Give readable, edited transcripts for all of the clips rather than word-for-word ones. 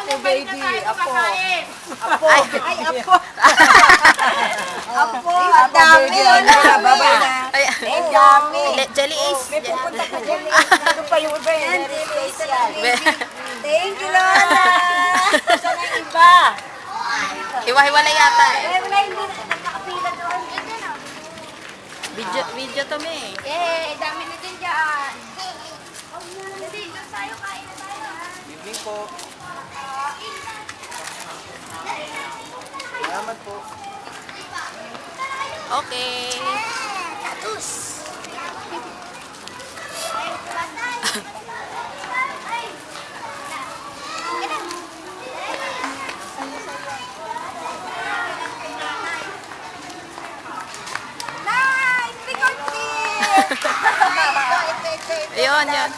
Apo, baby. Apo. Apo. Ay, apo. Apo, ang dami. Babay na. Ang dami. Jelly Ace. May pupunta pa dyan. Ano pa yung iba yan? Thank you, Lola. Saan ang iba? Hiwa-hiwala yata eh. Eh, wala, hindi na nakapila doon. Video to me. Eh, dami na din dyan. Dali, doon tayo, kain na tayo. Evening po. Salamat po. Okay. Tatus. Nice! Record Ayun, yun.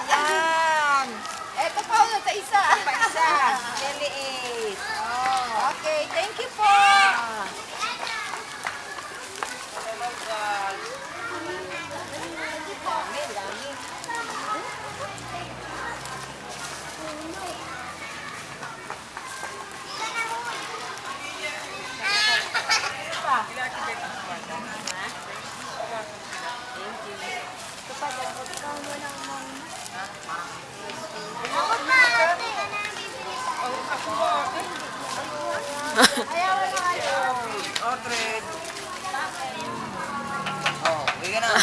Yan. Ito pa ulit sa isa. Pa isa. Jelly Ace. Oh. Okay, thank you po. Dami, dami. Ordred. Oh, bigyan na.